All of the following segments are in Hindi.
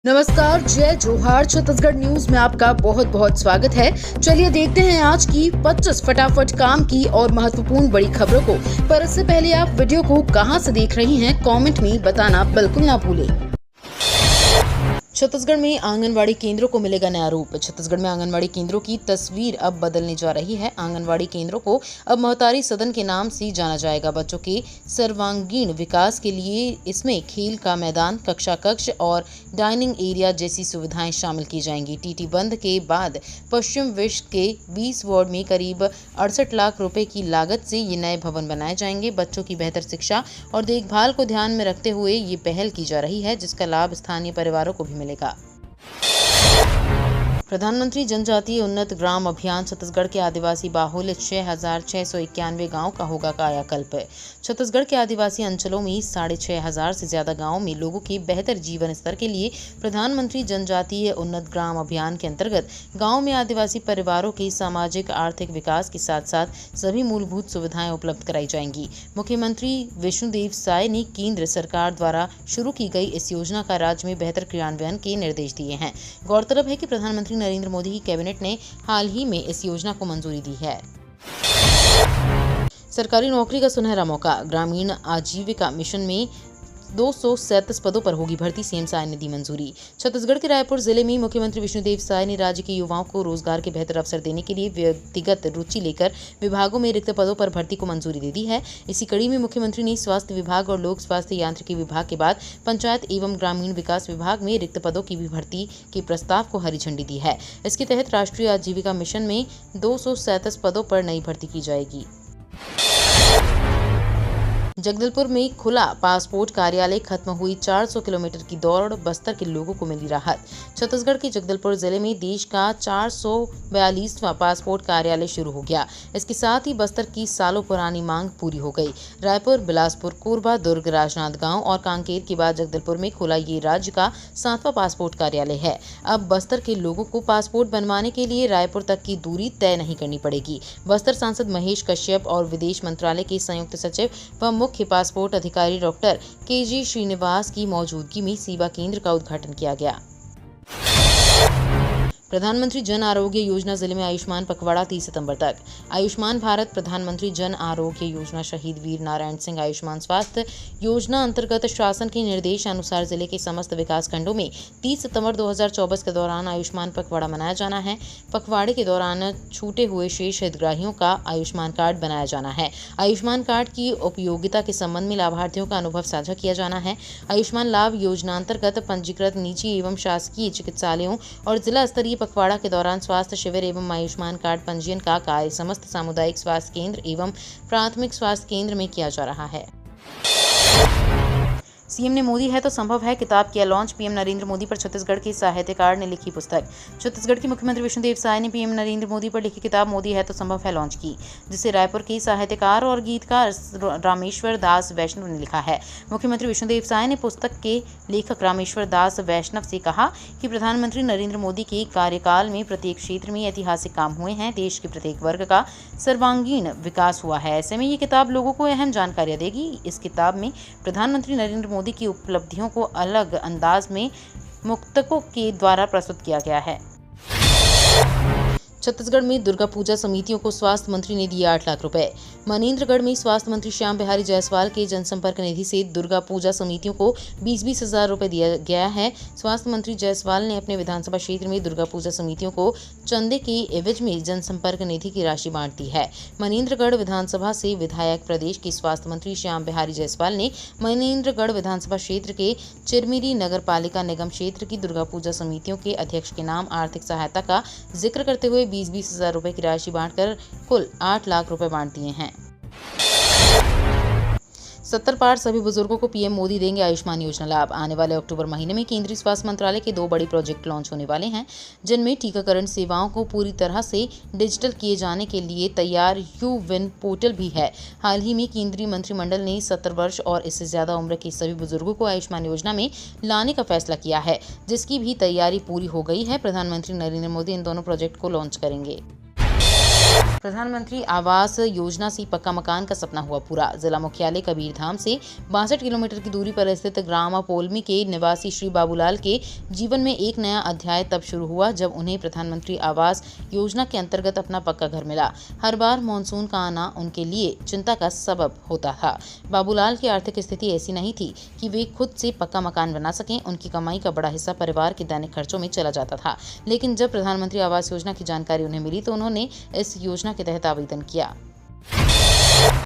नमस्कार, जय जोहार। छत्तीसगढ़ न्यूज में आपका बहुत बहुत स्वागत है। चलिए देखते हैं आज की 25 फटाफट काम की और महत्वपूर्ण बड़ी खबरों को। पर इससे पहले आप वीडियो को कहां से देख रही हैं, कमेंट में बताना बिल्कुल ना भूलें। छत्तीसगढ़ में आंगनवाड़ी केंद्रों को मिलेगा नया रूप। छत्तीसगढ़ में आंगनवाड़ी केंद्रों की तस्वीर अब बदलने जा रही है। आंगनवाड़ी केंद्रों को अब महतारी सदन के नाम से जाना जाएगा। बच्चों के सर्वांगीण विकास के लिए इसमें खेल का मैदान, कक्षा कक्ष और डाइनिंग एरिया जैसी सुविधाएं शामिल की जाएंगी। टीटी बंद के बाद पश्चिम विश्व के 20 वार्ड में करीब 68 लाख रुपए की लागत से ये नए भवन बनाए जाएंगे। बच्चों की बेहतर शिक्षा और देखभाल को ध्यान में रखते हुए ये पहल की जा रही है, जिसका लाभ स्थानीय परिवारों को भी मिलेगा। प्रधानमंत्री जनजातीय उन्नत ग्राम अभियान छत्तीसगढ़ के आदिवासी बाहुल्य 6,691 गांव का होगा कायाकल्प। छत्तीसगढ़ के आदिवासी अंचलों में 6,500 से ज्यादा गांवों में लोगों के बेहतर जीवन स्तर के लिए प्रधानमंत्री जनजातीय उन्नत ग्राम अभियान के अंतर्गत गांव में आदिवासी परिवारों के सामाजिक आर्थिक विकास के साथ साथ सभी मूलभूत सुविधाएं उपलब्ध कराई जाएंगी। मुख्यमंत्री विष्णुदेव साय ने केंद्र सरकार द्वारा शुरू की गई इस योजना का राज्य में बेहतर क्रियान्वयन के निर्देश दिए हैं। गौरतलब है कि प्रधानमंत्री नरेंद्र मोदी की कैबिनेट ने हाल ही में इस योजना को मंजूरी दी है। सरकारी नौकरी का सुनहरा मौका। ग्रामीण आजीविका मिशन में 237 पदों पर होगी भर्ती, सीएम साय ने दी मंजूरी। छत्तीसगढ़ के रायपुर जिले में मुख्यमंत्री विष्णुदेव साय ने राज्य के युवाओं को रोजगार के बेहतर अवसर देने के लिए व्यक्तिगत रुचि लेकर विभागों में रिक्त पदों पर भर्ती को मंजूरी दे दी है। इसी कड़ी में मुख्यमंत्री ने स्वास्थ्य विभाग और लोक स्वास्थ्य यांत्रिकी विभाग के बाद पंचायत एवं ग्रामीण विकास विभाग में रिक्त पदों की भी भर्ती के प्रस्ताव को हरी झंडी दी है। इसके तहत राष्ट्रीय आजीविका मिशन में 237 पदों पर नई भर्ती की जाएगी। जगदलपुर में खुला पासपोर्ट कार्यालय, खत्म हुई 400 किलोमीटर की दौड़, बस्तर के लोगों को मिली राहत। छत्तीसगढ़ के जगदलपुर जिले में देश का 442वां पासपोर्ट कार्यालय शुरू हो गया। इसके साथ ही बस्तर की सालों पुरानी मांग पूरी हो गई। रायपुर, बिलासपुर, कोरबा, दुर्ग, राजनांदगांव और कांकेर के बाद जगदलपुर में खुला ये राज्य का 7वां पासपोर्ट कार्यालय है। अब बस्तर के लोगों को पासपोर्ट बनवाने के लिए रायपुर तक की दूरी तय नहीं करनी पड़ेगी। बस्तर सांसद महेश कश्यप और विदेश मंत्रालय के संयुक्त सचिव व मुख्य पासपोर्ट अधिकारी डॉक्टर के.जी. श्रीनिवास की मौजूदगी में सेवा केंद्र का उद्घाटन किया गया। प्रधानमंत्री जन आरोग्य योजना जिले में आयुष्मान पखवाड़ा 30 सितंबर तक। आयुष्मान भारत प्रधानमंत्री जन आरोग्य योजना शहीद वीर नारायण सिंह आयुष्मान स्वास्थ्य योजना अंतर्गत शासन के निर्देशानुसार जिले के समस्त विकास खंडों में 30 सितंबर 2024 के दौरान आयुष्मान पखवाड़ा मनाया जाना है। पखवाड़े के दौरान छूटे हुए शेष हितग्राहियों का आयुष्मान कार्ड बनाया जाना है। आयुष्मान कार्ड की उपयोगिता के संबंध में लाभार्थियों का अनुभव साझा किया जाना है। आयुष्मान लाभ योजना अंतर्गत पंजीकृत निजी एवं शासकीय चिकित्सालयों और जिला स्तरीय पखवाड़ा के दौरान स्वास्थ्य शिविर एवं आयुष्मान कार्ड पंजीयन का कार्य समस्त सामुदायिक स्वास्थ्य केंद्र एवं प्राथमिक स्वास्थ्य केंद्र में किया जा रहा है। सीएम ने मोदी है तो संभव है किताब किया लॉन्च। पीएम नरेंद्र मोदी पर छत्तीसगढ़ के साहित्यकार ने लिखी पुस्तक। छत्तीसगढ़ के मुख्यमंत्री विष्णुदेव साय ने पीएम नरेंद्र मोदी पर लिखी किताब मोदी है तो संभव है लॉन्च की, जिसे रायपुर के साहित्यकार और गीतकार रामेश्वर दास वैष्णव ने लिखा है। मुख्यमंत्री विष्णुदेव साय ने पुस्तक के लेखक रामेश्वर दास वैष्णव से कहा कि प्रधानमंत्री नरेंद्र मोदी के कार्यकाल में प्रत्येक क्षेत्र में ऐतिहासिक काम हुए हैं। देश के प्रत्येक वर्ग का सर्वांगीण विकास हुआ है। ऐसे में ये किताब लोगों को अहम जानकारियां देगी। इस किताब में प्रधानमंत्री नरेंद्र मोदी की उपलब्धियों को अलग अंदाज में मुक्तकों के द्वारा प्रस्तुत किया गया है। छत्तीसगढ़ में दुर्गा पूजा समितियों को स्वास्थ्य मंत्री ने दिए 8 लाख रुपए। मनेन्द्रगढ़ में स्वास्थ्य मंत्री श्याम बिहारी जायसवाल के जनसंपर्क निधि से दुर्गा पूजा समितियों को 20-20 हजार रुपए दिया गया है। स्वास्थ्य मंत्री जायसवाल ने अपने विधानसभा क्षेत्र में दुर्गा पूजा समितियों को चंदे के एवज में जनसंपर्क निधि की राशि बांट दी है। मनेन्द्रगढ़ विधानसभा से विधायक प्रदेश के स्वास्थ्य मंत्री श्याम बिहारी जायसवाल ने मनेन्द्रगढ़ विधानसभा क्षेत्र के चिरमिरी नगर पालिका निगम क्षेत्र की दुर्गा पूजा समितियों के अध्यक्ष के नाम आर्थिक सहायता का जिक्र करते हुए 20-20 हजार रुपए की राशि बांटकर कुल 8 लाख रुपए बांट दिए हैं। 70 पार सभी बुजुर्गों को पीएम मोदी देंगे आयुष्मान योजना लाभ। आने वाले अक्टूबर महीने में केंद्रीय स्वास्थ्य मंत्रालय के 2 बड़े प्रोजेक्ट लॉन्च होने वाले हैं, जिनमें टीकाकरण सेवाओं को पूरी तरह से डिजिटल किए जाने के लिए तैयार यू-विन पोर्टल भी है। हाल ही में केंद्रीय मंत्रिमंडल ने 70 वर्ष और इससे ज्यादा उम्र के सभी बुजुर्गों को आयुष्मान योजना में लाने का फैसला किया है, जिसकी भी तैयारी पूरी हो गई है। प्रधानमंत्री नरेंद्र मोदी इन दोनों प्रोजेक्ट को लॉन्च करेंगे। प्रधानमंत्री आवास योजना से पक्का मकान का सपना हुआ पूरा। जिला मुख्यालय कबीरधाम से 62 किलोमीटर की दूरी पर स्थित ग्राम पोलमी के निवासी श्री बाबूलाल के जीवन में एक नया अध्याय तब शुरू हुआ जब उन्हें प्रधानमंत्री आवास योजना के अंतर्गत अपना पक्का घर मिला। हर बार मानसून का आना उनके लिए चिंता का सबब होता था। बाबूलाल की आर्थिक स्थिति ऐसी नहीं थी कि वे खुद से पक्का मकान बना सकें। उनकी कमाई का बड़ा हिस्सा परिवार के दैनिक खर्चों में चला जाता था। लेकिन जब प्रधानमंत्री आवास योजना की जानकारी उन्हें मिली तो उन्होंने इस योजना के तहत आवेदन किया।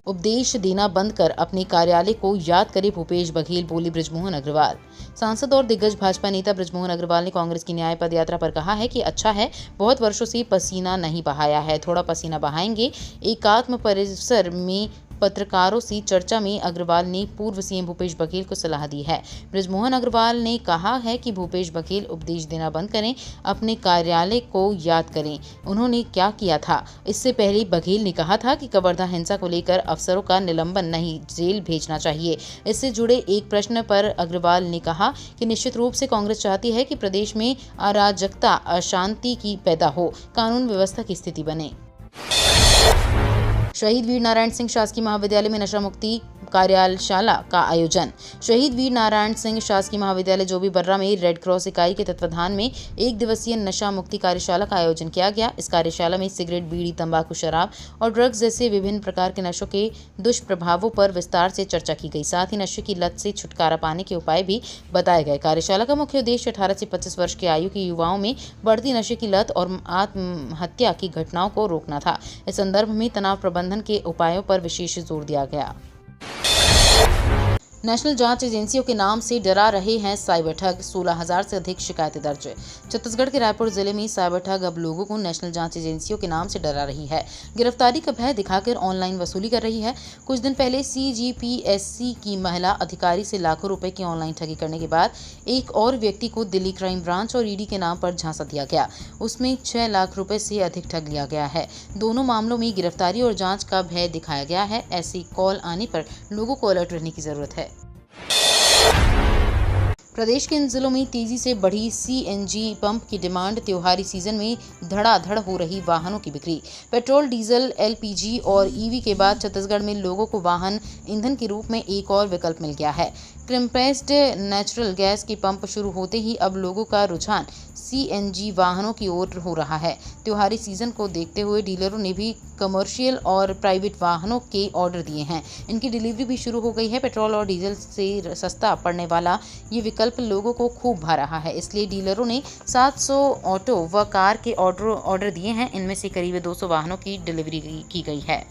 उपदेश देना बंद कर अपने कार्यालय को याद करे भूपेश बघेल, बोले बृजमोहन अग्रवाल। सांसद और दिग्गज भाजपा नेता बृजमोहन अग्रवाल ने कांग्रेस की न्याय पद यात्रा पर कहा है कि अच्छा है, बहुत वर्षों से पसीना नहीं बहाया है, थोड़ा पसीना बहाएंगे। एकात्म परिसर में पत्रकारों से चर्चा में अग्रवाल ने पूर्व सीएम भूपेश बघेल को सलाह दी है। बृजमोहन अग्रवाल ने कहा है कि भूपेश बघेल उपदेश देना बंद करें, अपने कार्यालय को याद करें। उन्होंने क्या किया था? इससे पहले बघेल ने कहा था कि कवर्धा हिंसा को लेकर अफसरों का निलंबन नहीं, जेल भेजना चाहिए। इससे जुड़े एक प्रश्न पर अग्रवाल ने कहा कि निश्चित रूप से कांग्रेस चाहती है कि प्रदेश में अराजकता, अशांति की पैदा हो, कानून व्यवस्था की स्थिति बने। शहीद वीर नारायण सिंह शासकीय महाविद्यालय में नशा मुक्ति कार्यशाला का आयोजन। शहीद वीर नारायण सिंह शासकीय महाविद्यालय जोबी बर्रा में रेड क्रॉस इकाई के तत्वाधान में एक दिवसीय नशा मुक्ति कार्यशाला का आयोजन किया गया। इस कार्यशाला में सिगरेट, बीड़ी, तंबाकू, शराब और ड्रग्स जैसे विभिन्न प्रकार के नशों के दुष्प्रभावों पर विस्तार से चर्चा की गई। साथ ही नशे की लत से छुटकारा पाने के उपाय भी बताए गए। कार्यशाला का मुख्य उद्देश्य 18 से 25 वर्ष की आयु के युवाओं में बढ़ती नशे की लत और आत्महत्या की घटनाओं को रोकना था। इस संदर्भ में तनाव प्रबंधन के उपायों पर विशेष जोर दिया गया। नेशनल जांच एजेंसियों के नाम से डरा रहे हैं साइबर ठग, 16,000 से अधिक शिकायतें दर्ज। छत्तीसगढ़ के रायपुर जिले में साइबर ठग अब लोगों को नेशनल जांच एजेंसियों के नाम से डरा रही है। गिरफ्तारी का भय दिखाकर ऑनलाइन वसूली कर रही है। कुछ दिन पहले CGPSC की महिला अधिकारी से लाखों रुपए की ऑनलाइन ठगी करने के बाद एक और व्यक्ति को दिल्ली क्राइम ब्रांच और ED के नाम पर झांसा दिया गया। उसमें 6 लाख रुपए से अधिक ठग लिया गया है। दोनों मामलों में गिरफ्तारी और जाँच का भय दिखाया गया है। ऐसी कॉल आने पर लोगों को अलर्ट रहने की जरूरत है। प्रदेश के इन जिलों में तेजी से बढ़ी CNG पंप की डिमांड। त्योहारी सीजन में धड़ाधड़ हो रही वाहनों की बिक्री। पेट्रोल, डीजल, LPG और EV के बाद छत्तीसगढ़ में लोगों को वाहन ईंधन के रूप में एक और विकल्प मिल गया है। कंप्रेस्ड नेचुरल गैस के पंप शुरू होते ही अब लोगों का रुझान CNG वाहनों की ओर हो रहा है। त्योहारी सीजन को देखते हुए डीलरों ने भी कमर्शियल और प्राइवेट वाहनों के ऑर्डर दिए हैं। इनकी डिलीवरी भी शुरू हो गई है। पेट्रोल और डीजल से सस्ता पड़ने वाला ये विकल्प लोगों को खूब भा रहा है। इसलिए डीलरों ने 700 ऑटो व कार के ऑर्डर दिए हैं। इनमें से करीब 200 वाहनों की डिलीवरी की गई है।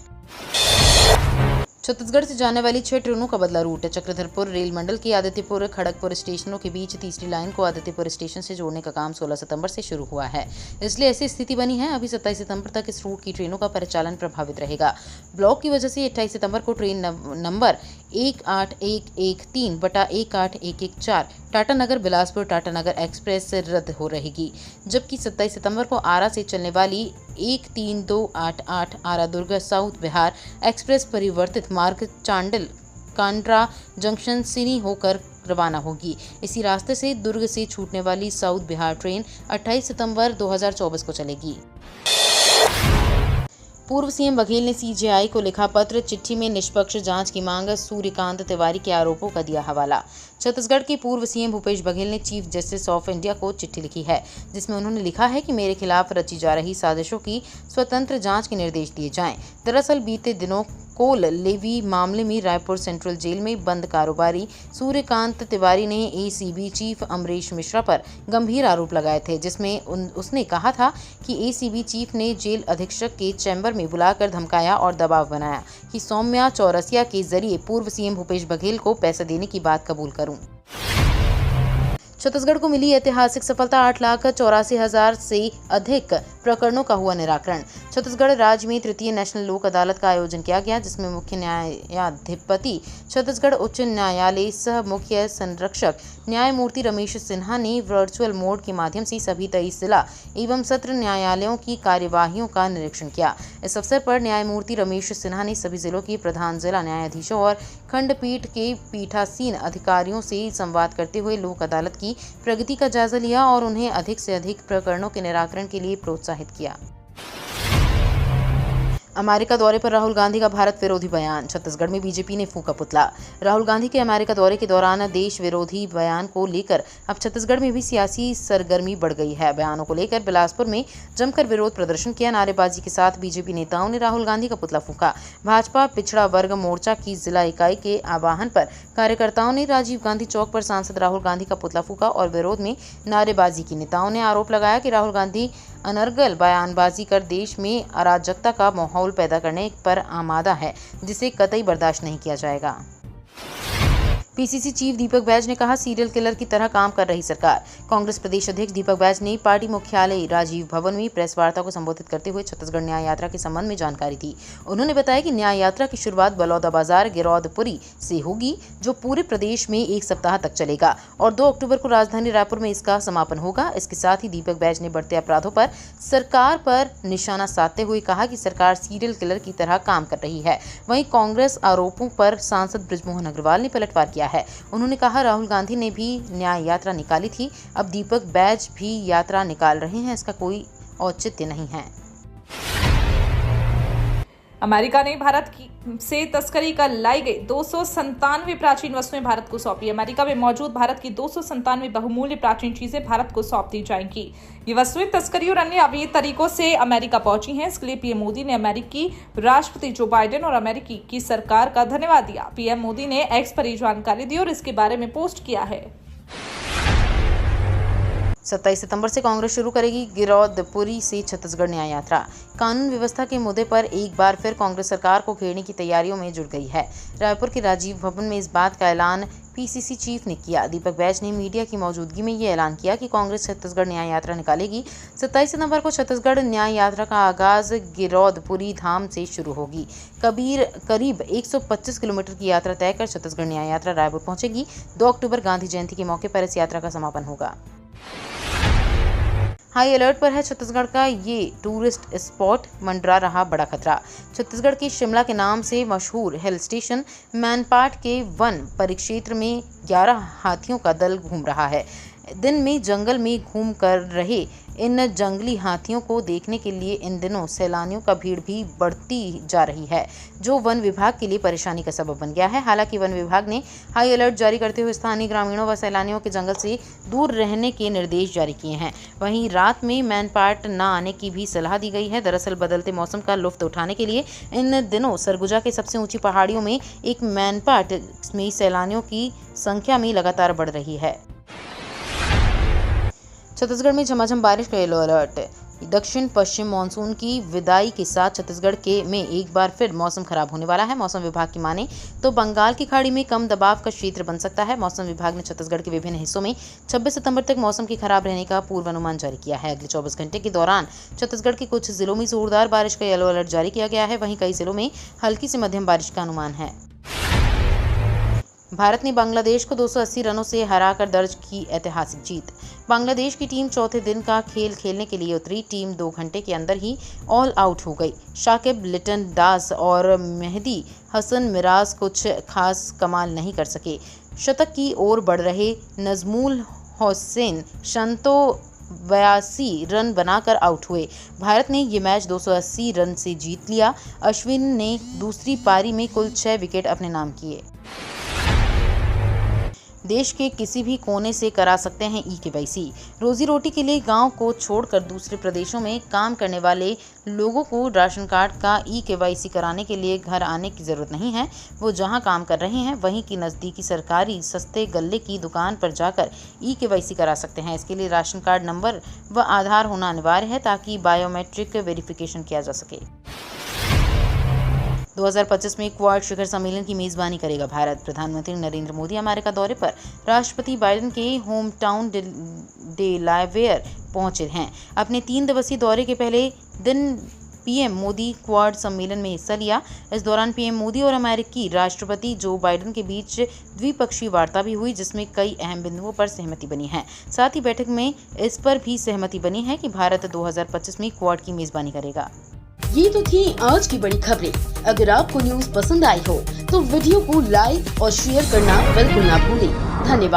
छत्तीसगढ़ से जाने वाली 6 ट्रेनों का बदला रूट। चक्रधरपुर रेल मंडल की आदित्यपुर खड़गपुर स्टेशनों के बीच तीसरी लाइन को आदित्यपुर स्टेशन से जोड़ने का काम 16 सितंबर से शुरू हुआ है। इसलिए ऐसी स्थिति बनी है, अभी 27 सितंबर तक इस रूट की ट्रेनों का परिचालन प्रभावित रहेगा। ब्लॉक की वजह से 28 सितंबर को train number 18113/18114 Tatanagar Bilaspur Tatanagar express रद्द हो रहेगी, जबकि 27 सितंबर को आरा से चलने वाली 13288 आरा दुर्ग साउथ बिहार एक्सप्रेस परिवर्तित मार्ग चांडिल कांड्रा जंक्शन सिनी होकर रवाना होगी। इसी रास्ते से दुर्ग से छूटने वाली साउथ बिहार ट्रेन 28 सितंबर 2024 को चलेगी। पूर्व सीएम बघेल ने CJI को लिखा पत्र। चिट्ठी में निष्पक्ष जांच की मांग। सूर्यकांत तिवारी के आरोपों का दिया हवाला। छत्तीसगढ़ के पूर्व सीएम भूपेश बघेल ने चीफ जस्टिस ऑफ इंडिया को चिट्ठी लिखी है, जिसमें उन्होंने लिखा है कि मेरे खिलाफ रची जा रही साजिशों की स्वतंत्र जांच के निर्देश दिए जाएं। दरअसल बीते दिनों कोल लेवी मामले में रायपुर सेंट्रल जेल में बंद कारोबारी सूर्यकांत तिवारी ने ACB चीफ अमरीश मिश्रा पर गंभीर आरोप लगाए थे, जिसमें उसने कहा था कि ACB चीफ ने जेल अधीक्षक के चैम्बर में बुलाकर धमकाया और दबाव बनाया कि सौम्या चौरसिया के जरिए पूर्व सीएम भूपेश बघेल को पैसा देने की बात कबूल करूं। छत्तीसगढ़ को मिली ऐतिहासिक सफलता। 8,84,000 से अधिक प्रकरणों का हुआ निराकरण। छत्तीसगढ़ राज्य में तृतीय नेशनल लोक अदालत का आयोजन किया गया, जिसमें मुख्य न्यायाधिपति छत्तीसगढ़ उच्च न्यायालय सह मुख्य संरक्षक न्यायमूर्ति रमेश सिन्हा ने वर्चुअल मोड के माध्यम से सभी 23 जिला एवं सत्र न्यायालयों की कार्यवाहियों का निरीक्षण किया। इस अवसर पर न्यायमूर्ति रमेश सिन्हा ने सभी जिलों के प्रधान जिला न्यायाधीशों और खंडपीठ के पीठासीन अधिकारियों से संवाद करते हुए लोक अदालत की प्रगति का जायजा लिया और उन्हें अधिक से अधिक प्रकरणों के निराकरण के लिए प्रोत्साहित किया। अमेरिका दौरे पर राहुल गांधी का भारत विरोधी बयान। छत्तीसगढ़ में बीजेपी ने फूंका पुतला। राहुल गांधी के अमेरिका दौरे के दौरान देश विरोधी बयान को लेकर अब छत्तीसगढ़ में भी सियासी सरगर्मी बढ़ गई है। बयानों को लेकर बिलासपुर में जमकर विरोध प्रदर्शन किया। नारेबाजी के साथ बीजेपी नेताओं ने राहुल गांधी का पुतला फूंका। भाजपा पिछड़ा वर्ग मोर्चा की जिला इकाई के आह्वान पर कार्यकर्ताओं ने राजीव गांधी चौक पर सांसद राहुल गांधी का पुतला फूंका और विरोध में नारेबाजी की। नेताओं ने आरोप लगाया कि राहुल गांधी अनर्गल बयानबाजी कर देश में अराजकता का माहौल पैदा करने पर आमादा है, जिसे कतई बर्दाश्त नहीं किया जाएगा। पीसीसी चीफ दीपक बैज ने कहा, सीरियल किलर की तरह काम कर रही सरकार। कांग्रेस प्रदेश अध्यक्ष दीपक बैज ने पार्टी मुख्यालय राजीव भवन में प्रेस वार्ता को संबोधित करते हुए छत्तीसगढ़ न्याय यात्रा के संबंध में जानकारी दी। उन्होंने बताया कि न्याय यात्रा की शुरुआत बलौदाबाजार गिरौदपुरी से होगी, जो पूरे प्रदेश में 1 सप्ताह तक चलेगा और 2 अक्टूबर को राजधानी रायपुर में इसका समापन होगा। इसके साथ ही दीपक बैज ने बढ़ते अपराधों पर सरकार पर निशाना साधते हुए कहा कि सरकार सीरियल किलर की तरह काम कर रही है। वहीं कांग्रेस आरोपों पर सांसद बृजमोहन अग्रवाल ने पलटवार किया है। उन्होंने कहा, राहुल गांधी ने भी न्याय यात्रा निकाली थी, अब दीपक बैज भी यात्रा निकाल रहे हैं, इसका कोई औचित्य नहीं है। अमेरिका ने भारत से तस्करी कर लाई गई 297 प्राचीन वस्तुएं भारत को सौंपी। अमेरिका में मौजूद भारत की 297 बहुमूल्य प्राचीन चीजें भारत को सौंप दी जाएंगी। ये वस्तुएं तस्करी और अन्य अवैध तरीकों से अमेरिका पहुंची हैं। इसके लिए पीएम मोदी ने अमेरिकी राष्ट्रपति जो बाइडेन और अमेरिकी की सरकार का धन्यवाद दिया। पीएम मोदी ने एक्स पर ये जानकारी दी और इसके बारे में पोस्ट किया है। 27 सितंबर से कांग्रेस शुरू करेगी गिरौदपुरी से छत्तीसगढ़ न्याय यात्रा। कानून व्यवस्था के मुद्दे पर एक बार फिर कांग्रेस सरकार को घेरने की तैयारियों में जुट गई है। रायपुर के राजीव भवन में इस बात का ऐलान पीसीसी चीफ ने किया। दीपक बैज ने मीडिया की मौजूदगी में ये ऐलान किया कि कांग्रेस छत्तीसगढ़ न्याय यात्रा निकालेगी। 27 सितंबर को छत्तीसगढ़ न्याय यात्रा का आगाज गिरौदपुरी धाम से शुरू होगी। करीब 125 किलोमीटर की यात्रा तय कर छत्तीसगढ़ न्याय यात्रा रायपुर पहुंचेगी। 2 अक्टूबर गांधी जयंती के मौके पर इस यात्रा का समापन होगा। हाई अलर्ट पर है छत्तीसगढ़ का ये टूरिस्ट स्पॉट, मंडरा रहा बड़ा खतरा। छत्तीसगढ़ के शिमला के नाम से मशहूर हिल स्टेशन मैनपाट के वन परिक्षेत्र में 11 हाथियों का दल घूम रहा है। दिन में जंगल में घूम कर रहे इन जंगली हाथियों को देखने के लिए इन दिनों सैलानियों का भीड़ भी बढ़ती जा रही है, जो वन विभाग के लिए परेशानी का सबब बन गया है। हालांकि वन विभाग ने हाई अलर्ट जारी करते हुए स्थानीय ग्रामीणों व सैलानियों के जंगल से दूर रहने के निर्देश जारी किए हैं। वहीं रात में मैनपाट न आने की भी सलाह दी गई है। दरअसल बदलते मौसम का लुत्फ उठाने के लिए इन दिनों सरगुजा के सबसे ऊंची पहाड़ियों में एक मैनपाट में सैलानियों की संख्या में लगातार बढ़ रही है। छत्तीसगढ़ में झमाझम बारिश का येलो अलर्ट। दक्षिण पश्चिम मानसून की विदाई के साथ छत्तीसगढ़ में एक बार फिर मौसम खराब होने वाला है। मौसम विभाग की माने तो बंगाल की खाड़ी में कम दबाव का क्षेत्र बन सकता है। मौसम विभाग ने छत्तीसगढ़ के विभिन्न हिस्सों में 26 सितंबर तक मौसम के खराब रहने का पूर्वानुमान जारी किया है। अगले 24 घंटे के दौरान छत्तीसगढ़ के कुछ जिलों में जोरदार बारिश का येलो अलर्ट जारी किया गया है। वहीं कई जिलों में हल्की से मध्यम बारिश का अनुमान है। भारत ने बांग्लादेश को 280 रनों से हराकर दर्ज की ऐतिहासिक जीत। बांग्लादेश की टीम चौथे दिन का खेल खेलने के लिए उतरी। टीम 2 घंटे के अंदर ही ऑल आउट हो गई। शाकिब, लिटन दास और मेहदी हसन मिराज कुछ खास कमाल नहीं कर सके। शतक की ओर बढ़ रहे नजमुल हुसैन शंतो 82 रन बनाकर आउट हुए। भारत ने ये मैच 280 रन से जीत लिया। अश्विन ने दूसरी पारी में कुल 6 विकेट अपने नाम किए। देश के किसी भी कोने से करा सकते हैं ई-केवाईसी। रोजी रोटी के लिए गांव को छोड़कर दूसरे प्रदेशों में काम करने वाले लोगों को राशन कार्ड का ई-केवाईसी कराने के लिए घर आने की जरूरत नहीं है। वो जहां काम कर रहे हैं वहीं की नज़दीकी सरकारी सस्ते गल्ले की दुकान पर जाकर ई-केवाईसी करा सकते हैं। इसके लिए राशन कार्ड नंबर व आधार होना अनिवार्य है ताकि बायोमेट्रिक वेरिफिकेशन किया जा सके। 2025 में क्वाड शिखर सम्मेलन की मेजबानी करेगा भारत। प्रधानमंत्री नरेंद्र मोदी अमेरिका दौरे पर राष्ट्रपति बाइडेन के होम टाउन डेलावेयर पहुंचे हैं। अपने 3 दिवसीय दौरे के पहले दिन पीएम मोदी क्वाड सम्मेलन में हिस्सा लिया। इस दौरान पीएम मोदी और अमेरिकी राष्ट्रपति जो बाइडेन के बीच द्विपक्षीय वार्ता भी हुई, जिसमें कई अहम बिंदुओं पर सहमति बनी है। साथ ही बैठक में इस पर भी सहमति बनी है कि भारत 2025 में क्वाड की मेजबानी करेगा। ये तो थी आज की बड़ी खबरें। अगर आपको न्यूज़ पसंद आई हो तो वीडियो को लाइक और शेयर करना बिल्कुल ना भूलें। धन्यवाद।